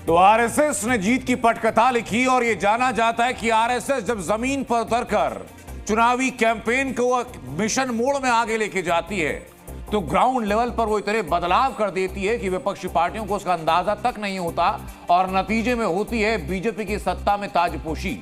तो आरएसएस ने जीत की पटकथा लिखी और यह जाना जाता है कि आरएसएस जब जमीन पर उतरकर चुनावी कैंपेन को मिशन मोड में आगे लेके जाती है तो ग्राउंड लेवल पर वो इतने बदलाव कर देती है कि विपक्षी पार्टियों को उसका अंदाजा तक नहीं होता और नतीजे में होती है बीजेपी की सत्ता में ताजपोशी।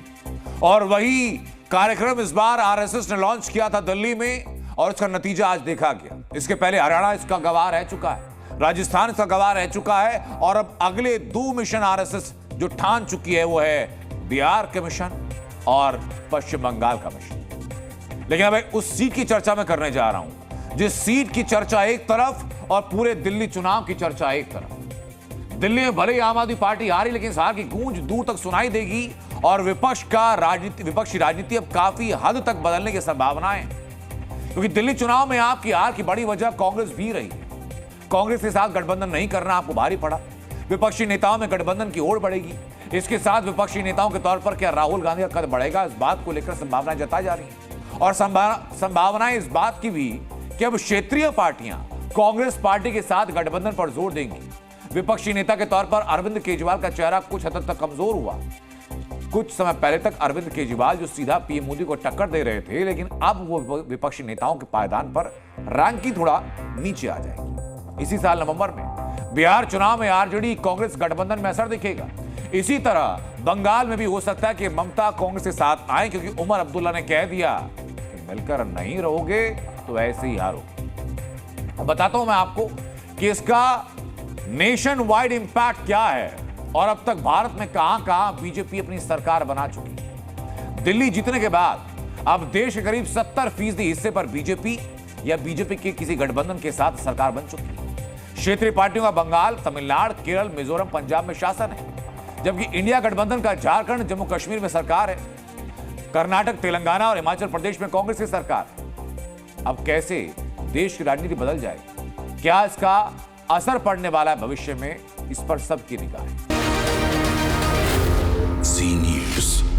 और वही कार्यक्रम इस बार आरएसएस ने लॉन्च किया था दिल्ली में और इसका नतीजा आज देखा गया। इसके पहले हरियाणा इसका गवाह रह चुका है, राजस्थान इसका गवाह रह चुका है और अब अगले 2 मिशन आरएसएस जो ठान चुकी है वो है बिहार का मिशन और पश्चिम बंगाल का मिशन। लेकिन अब उस सीट की चर्चा मैं करने जा रहा हूं जिस सीट की चर्चा एक तरफ और पूरे दिल्ली चुनाव की चर्चा एक तरफ। दिल्ली में भले ही आम आदमी पार्टी हारी लेकिन इस हार की गूंज दूर तक सुनाई देगी और विपक्षी राजनीति अब काफी हद तक बदलने की संभावनाएं, क्योंकि दिल्ली चुनाव में आपकी हार की बड़ी वजह कांग्रेस भी रही है। कांग्रेस के साथ गठबंधन नहीं करना आपको भारी पड़ा, विपक्षी नेताओं में गठबंधन की ओर बढ़ेगी। इसके साथ विपक्षी नेताओं के तौर पर क्या राहुल गांधी का कद बढ़ेगा, इस बात को लेकर संभावनाएं जताई जा रही है। और संभावनाएं इस बात की भी कि अब क्षेत्रीय पार्टियां कांग्रेस पार्टी के साथ गठबंधन पर जोर देंगी। विपक्षी नेता के तौर पर अरविंद केजरीवाल का चेहरा कुछ हद तक कमजोर हुआ। कुछ समय पहले तक अरविंद केजरीवाल जो सीधा पीएम मोदी को टक्कर दे रहे थे, लेकिन अब वो विपक्षी नेताओं के पायदान पर रैंकिंग थोड़ा नीचे आ जाएगी। इसी साल नवंबर में बिहार चुनाव में आरजेडी कांग्रेस गठबंधन में असर दिखेगा। इसी तरह बंगाल में भी हो सकता है कि ममता कांग्रेस के साथ आए, क्योंकि उमर अब्दुल्ला ने कह दिया कि मिलकर नहीं रहोगे तो ऐसे ही हारोगे। बताता हूं मैं आपको कि इसका नेशन वाइड इंपैक्ट क्या है और अब तक भारत में कहां-कहां बीजेपी अपनी सरकार बना चुकी है। दिल्ली जीतने के बाद अब देश के करीब 70% हिस्से पर बीजेपी या बीजेपी के किसी गठबंधन के साथ सरकार बन चुकी है। क्षेत्रीय पार्टियों का बंगाल, तमिलनाडु, केरल, मिजोरम, पंजाब में शासन है, जबकि इंडिया गठबंधन का झारखंड, जम्मू कश्मीर में सरकार है। कर्नाटक, तेलंगाना और हिमाचल प्रदेश में कांग्रेस की सरकार है। अब कैसे देश की राजनीति बदल जाएगी, क्या इसका असर पड़ने वाला है भविष्य में, इस पर सबकी निगाह है। जी न्यूज़।